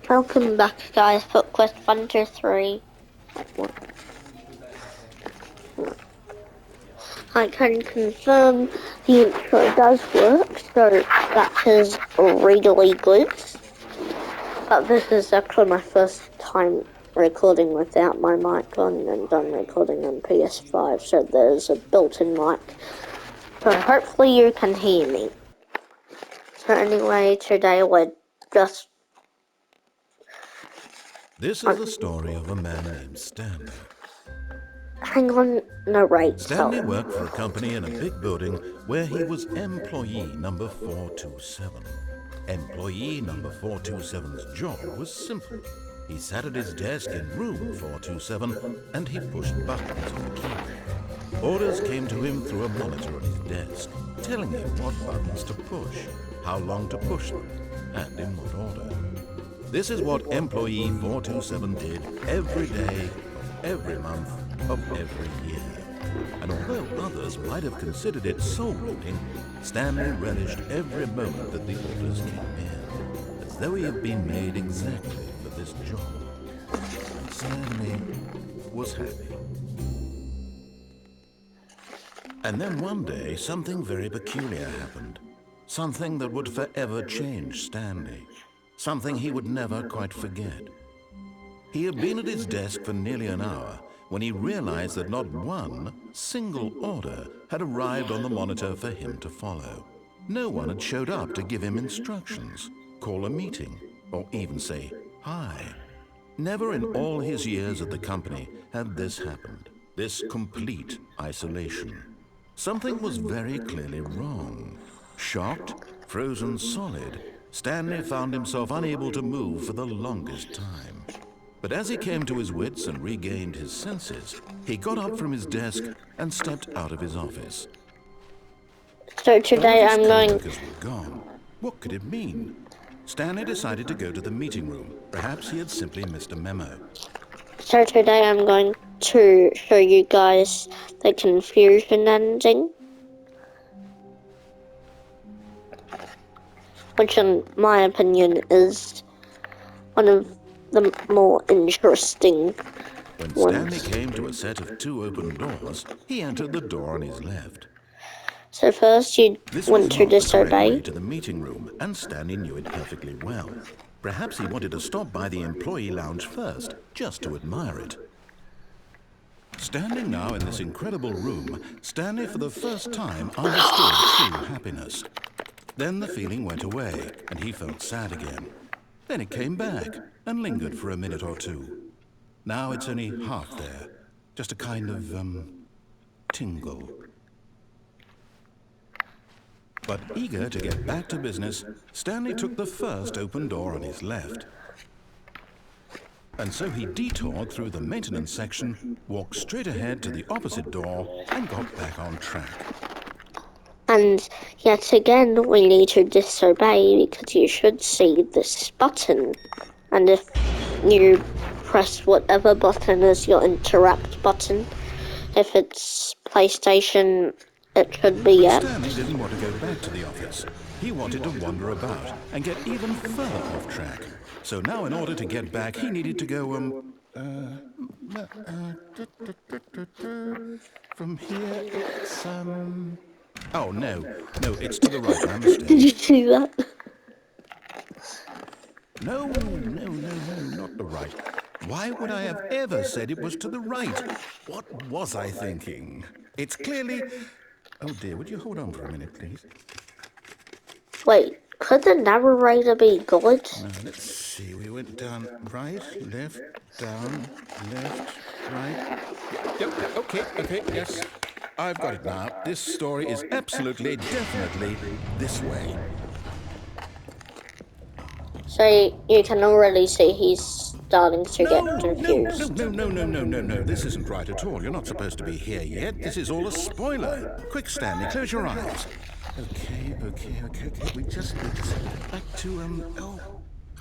Welcome back, guys, for Quest Hunter 3. I can confirm the intro does work, so that is really good. But this is actually my first time recording without my mic on, and I'm recording on PS5, so there's a built-in mic. So hopefully you can hear me. So anyway, today we're just... This is the story of a man named Stanley. Hang on, narrate. Stanley worked for a company in a big building where he was employee number 427. Employee number 427's job was simple. He sat at his desk in room 427 and he pushed buttons on the keyboard. Orders came to him through a monitor on his desk, telling him what buttons to push, how long to push them, and in what order. This is what employee 427 did every day, of every month, of every year. And although others might have considered it soul-broken, Stanley relished every moment that the orders came in, as though he had been made exactly for this job. And Stanley was happy. And then one day, something very peculiar happened. Something that would forever change Stanley. Something he would never quite forget. He had been at his desk for nearly an hour when he realized that not one single order had arrived on the monitor for him to follow. No one had showed up to give him instructions, call a meeting, or even say hi. Never in all his years at the company had this happened, this complete isolation. Something was very clearly wrong. Shocked, frozen solid, Stanley found himself unable to move for the longest time. But as he came to his wits and regained his senses, he got up from his desk and stepped out of his office. So today I'm going... Co-workers were gone. What could it mean? Stanley decided to go to the meeting room. Perhaps he had simply missed a memo. So today I'm going to show you guys the confusion ending, which in my opinion is one of the more interesting When ones. Stanley came to a set of two open doors, he entered the door on his left. So first you want to This was not the correct way disobey. to the meeting room, and Stanley knew it perfectly well. Perhaps he wanted to stop by the employee lounge first, just to admire it. Standing now in this incredible room, Stanley for the first time understood true happiness. Then the feeling went away, and he felt sad again. Then it came back, and lingered for a minute or two. Now it's only half there, just a kind of, tingle. But eager to get back to business, Stanley took the first open door on his left. And so he detoured through the maintenance section, walked straight ahead to the opposite door, and got back on track. And yet again we need to disobey because you should see this button. And if you press whatever button is your interrupt button, if it's PlayStation, it should be it. Stanley didn't want to go back to the office. He wanted to wander about and get even further off track. So now in order to get back, he needed to go, from here it's, oh, no, it's to the right, my mistake. Did you see that? No, not the right. Why would I have ever said it was to the right? What was I thinking? It's clearly... Oh dear, would you hold on for a minute, please? Wait, could the narrator be good? Let's see, we went down right, left, down, left, right. Yep, okay, yes. I've got it now. This story is absolutely, definitely this way. So you can already see he's starting to get confused. No. This isn't right at all. You're not supposed to be here yet. This is all a spoiler. Quick, Stanley, close your eyes. Okay. We just need to get back to, oh,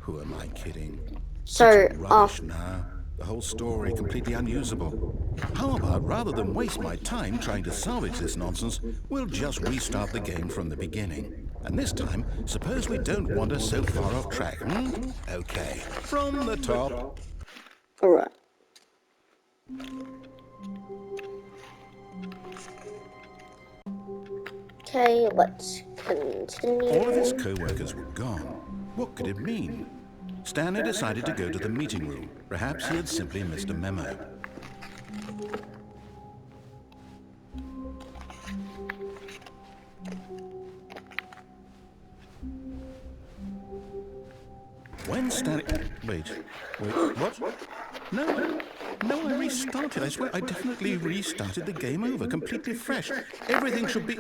who am I kidding? So, Rubbish now. The whole story completely unusable. How about, rather than waste my time trying to salvage this nonsense, we'll just restart the game from the beginning. And this time, suppose we don't wander so far off track, hmm? Okay, from the top. Alright. Okay, let's continue. All of his co-workers were gone. What could it mean? Stanley decided to go to the meeting room. Perhaps he had simply missed a memo. When Stanley... Wait, what? No, I restarted. I swear, I definitely restarted the game over, completely fresh. Everything should be...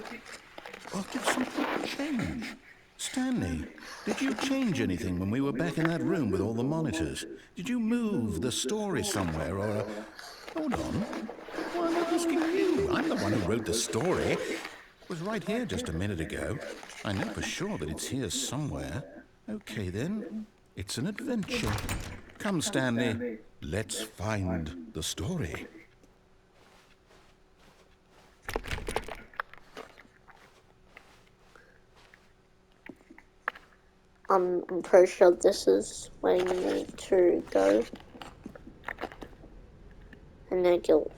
Oh, did something change? Stanley, did you change anything when we were back in that room with all the monitors? Did you move the story somewhere, or... Hold on. Why am I asking you? I'm the one who wrote the story. It was right here just a minute ago. I know for sure that it's here somewhere. Okay, then. It's an adventure. Come, Stanley. Let's find the story. I'm pretty sure this is where you need to go. And then you'll...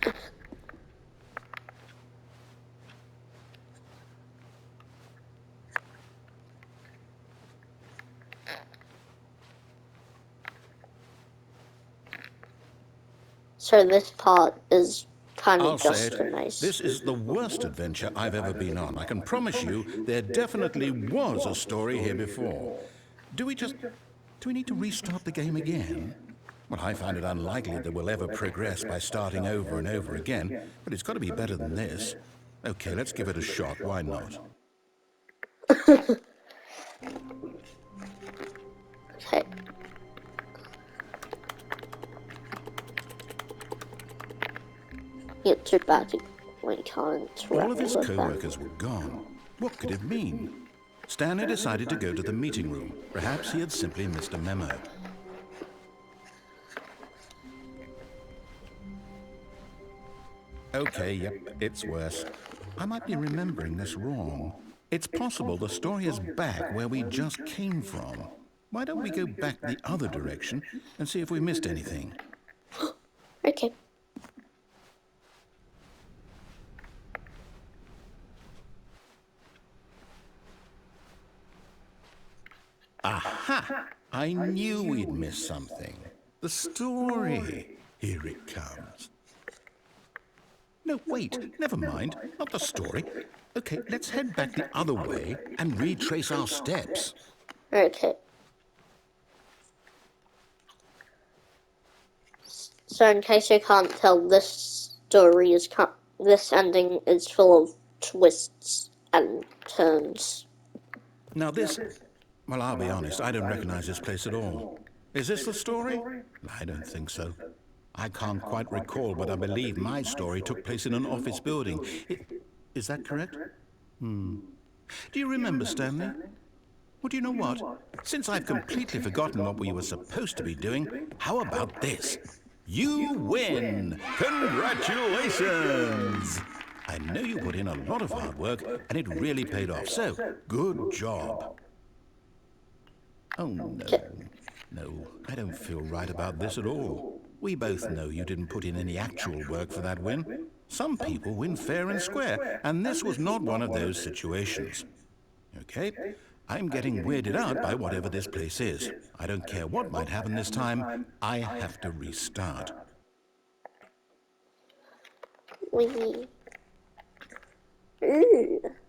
So this part is kind of just a nice... This is the worst adventure I've ever been on. I can promise you there definitely was a story here before. Do we need to restart the game again? Well, I find it unlikely that we'll ever progress by starting over and over again, but it's got to be better than this. Okay, let's give it a shot. Why not? Okay. It's too bad we can't. All of his co-workers were gone. What could it mean? Stanley decided to go to the meeting room. Perhaps he had simply missed a memo. Okay, yep, it's worse. I might be remembering this wrong. It's possible the story is back where we just came from. Why don't we go back the other direction and see if we missed anything? Okay. Aha! I knew we'd missed something. The story. Here it comes. No, wait, never mind. Not the story. Okay, let's head back the other way and retrace our steps. Okay. So in case you can't tell, this story is... this ending is full of twists and turns. Now this... Well, I'll be honest, I don't recognize this place at all. Is this the story? I don't think so. I can't quite recall, but I believe my story took place in an office building. Is that correct? Do you remember, Stanley? Well, do you know what? Since I've completely forgotten what we were supposed to be doing, how about this? You win! Congratulations! I know you put in a lot of hard work, and it really paid off, so good job. Oh, no. No, I don't feel right about this at all. We both know you didn't put in any actual work for that win. Some people win fair and square, and this was not one of those situations. Okay? I'm getting weirded out by whatever this place is. I don't care what might happen this time. I have to restart.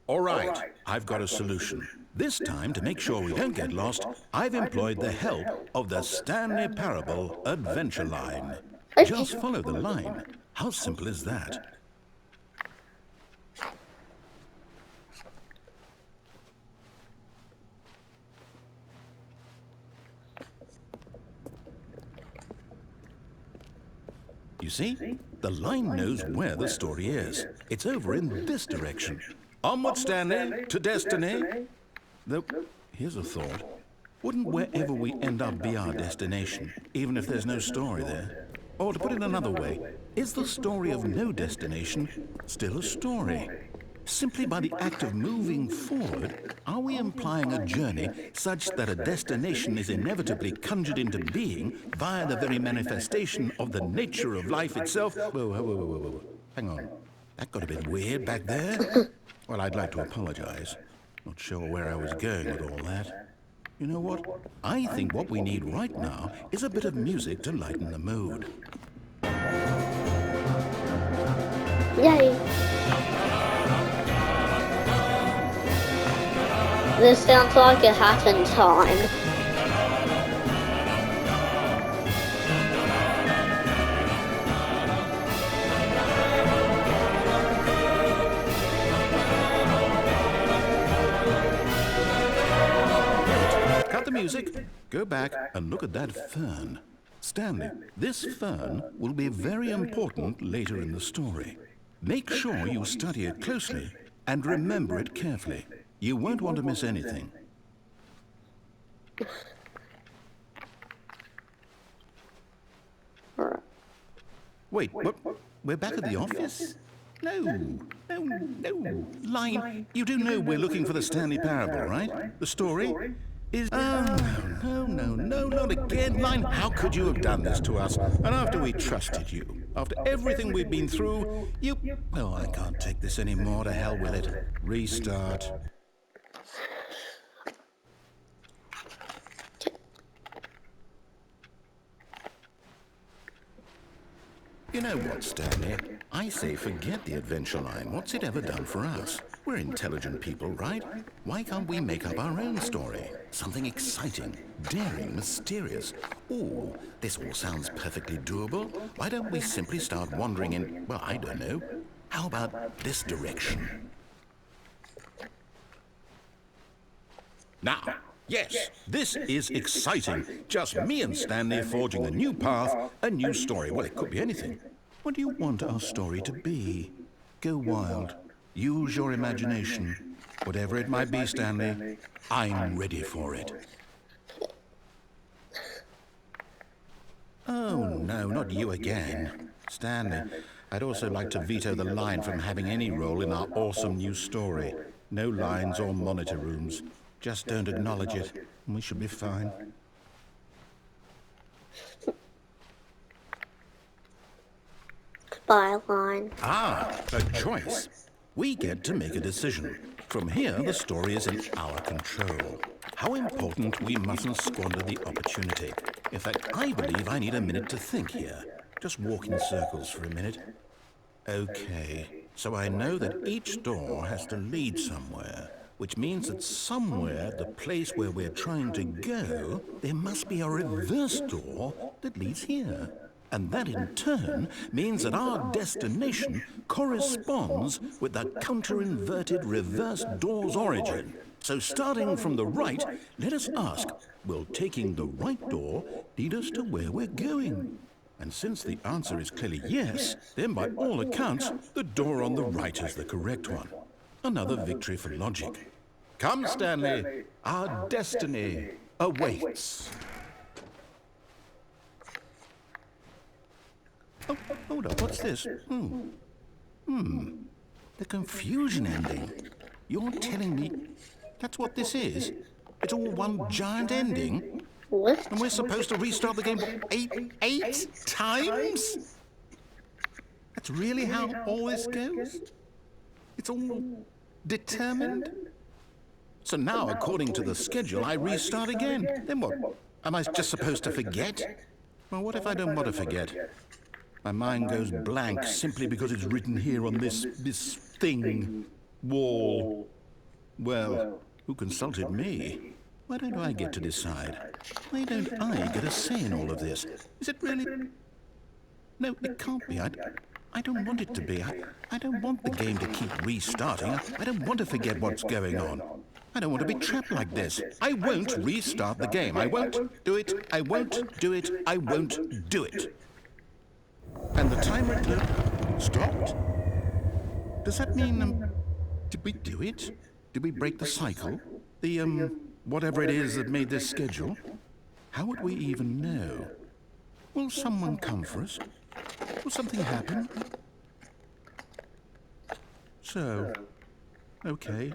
All right, I've got a solution. This time, to make sure we don't get lost, I've employed the help of the Stanley Parable Adventure Line. Just follow the line. How simple is that? You see? The line knows where the story is. It's over in this direction. Onward, Stanley, to destiny. Though, here's a thought. Wouldn't wherever we end up be our destination, even if there's no story there? Or to put it another way, is the story of no destination still a story? Simply by the act of moving forward, are we implying a journey such that a destination is inevitably conjured into being via the very manifestation of the nature of life itself? Whoa. Hang on. That got a bit weird back there. Well, I'd like to apologize. Not sure where I was going with all that. You know what? I think what we need right now is a bit of music to lighten the mood. Yay! This sounds like a hat in time. Cut the music, go back and look at that fern. Stanley, this fern will be very important later in the story. Make sure you study it closely and remember it carefully. You won't want to miss anything. Wait, what? We're back at the office? No. Line, you do know we're looking for the Stanley Parable, right? The story is... Oh, no, not again. Line, how could you have done this to us? And after we trusted you, after everything we've been through, you... Oh, I can't take this anymore. To hell with it. Restart. You know what, Stanley? I say forget the adventure line. What's it ever done for us? We're intelligent people, right? Why can't we make up our own story? Something exciting, daring, mysterious. Ooh, this all sounds perfectly doable. Why don't we simply start wandering in, well, I don't know. How about this direction? Now, yes, this is exciting. Just me and Stanley forging a new path, a new story. Well, it could be anything. What do you want our story to be? Go wild. Use your imagination. Whatever it might be, Stanley, I'm ready for it. Oh, no, not you again. Stanley, I'd also like to veto the line from having any role in our awesome new story. No lines or monitor rooms. Just don't acknowledge it, and we should be fine. Byline. Ah, a choice. We get to make a decision. From here, the story is in our control. How important we mustn't squander the opportunity. In fact, I believe I need a minute to think here. Just walk in circles for a minute. Okay, so I know that each door has to lead somewhere, which means that somewhere, the place where we're trying to go, there must be a reverse door that leads here. And that in turn means that our destination corresponds with the counter-inverted reverse door's origin. So starting from the right, let us ask, will taking the right door lead us to where we're going? And since the answer is clearly yes, then by all accounts, the door on the right is the correct one. Another victory for logic. Come, Stanley, our destiny awaits. Oh, hold up, what's this? The confusion ending. You're telling me that's what this is? It's all one giant ending? What? And we're supposed to restart the game eight times? That's really how all this goes? It's all determined? So now, according to the schedule, I restart again. Then what? Am I just supposed to forget? Well, what if I don't want to forget? My mind goes blank simply because it's written here on this thing, wall. Well, who consulted me? Why don't I get to decide? Why don't I get a say in all of this? Is it really? No, it can't be. I don't want it to be. I don't want the game to keep restarting. I don't want to forget what's going on. I don't want to be trapped like this. I won't restart the game. I won't do it. I won't do it. I won't do it. And the timer stopped. Does that mean, did we do it? Did we break the cycle? The, whatever it is that made this schedule? How would we even know? Will someone come for us? Will something happen? So, Okay.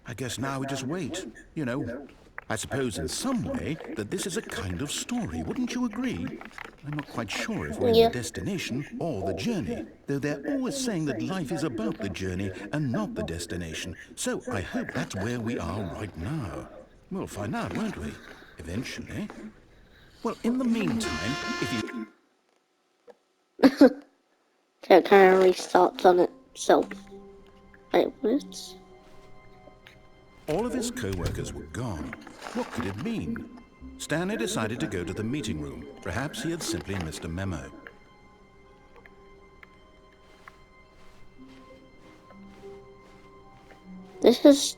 I guess now we just wait. You know, I suppose in some way that this is a kind of story, wouldn't you agree? I'm not quite sure if we're in the Yeah. destination or the journey, though they're always saying that life is about the journey and not the destination. So I hope that's where we are right now. We'll find out, won't we? Eventually. Well, in the meantime, if you... So it kind of restarts on itself. Wait, what? All of his co-workers were gone. What could it mean? Stanley decided to go to the meeting room. Perhaps he had simply missed a memo. This is...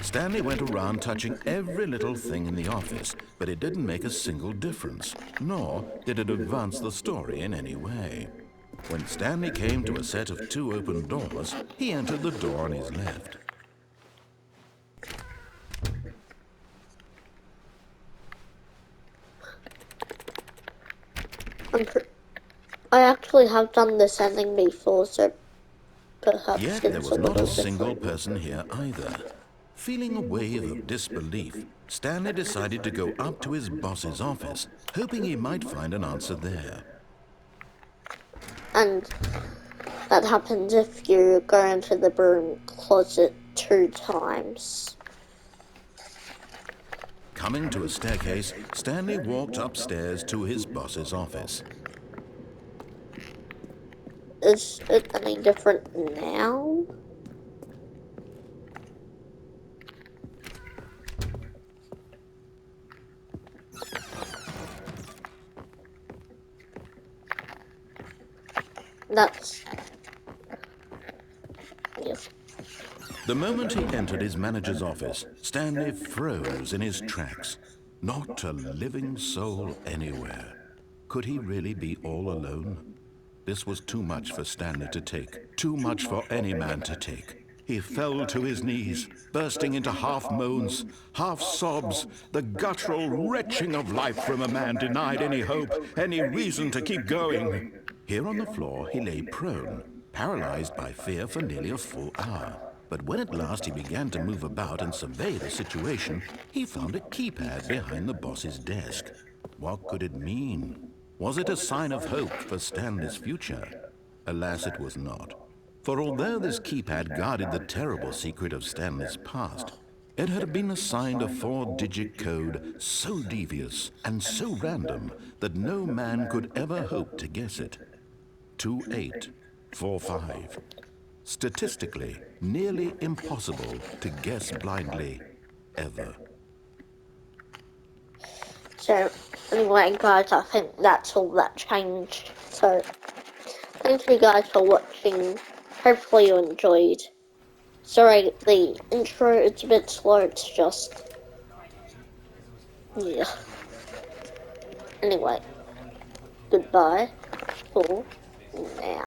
Stanley went around touching every little thing in the office, but it didn't make a single difference, nor did it advance the story in any way. When Stanley came to a set of 2 open doors, he entered the door on his left. I actually have done this ending before, so perhaps Yet there it's was a not little a single different. person here either. Feeling a wave of disbelief, Stanley decided to go up to his boss's office, hoping he might find an answer there. And that happens if you go into the broom closet 2 times. Coming to a staircase, Stanley walked upstairs to his boss's office. Is it any different now? That's... yes. The moment he entered his manager's office, Stanley froze in his tracks. Not a living soul anywhere. Could he really be all alone? This was too much for Stanley to take, too much for any man to take. He fell to his knees, bursting into half moans, half sobs, the guttural retching of life from a man denied any hope, any reason to keep going. Here on the floor, he lay prone, paralyzed by fear for nearly a full hour. But when at last he began to move about and survey the situation, he found a keypad behind the boss's desk. What could it mean? Was it a sign of hope for Stanley's future? Alas, it was not. For although this keypad guarded the terrible secret of Stanley's past, it had been assigned a 4-digit code so devious and so random that no man could ever hope to guess it. 2845. Statistically, nearly impossible to guess blindly, ever. So, anyway guys, I think that's all that changed. So, thank you guys for watching. Hopefully you enjoyed. Sorry, the intro is a bit slow, it's just... yeah. Anyway, goodbye for now.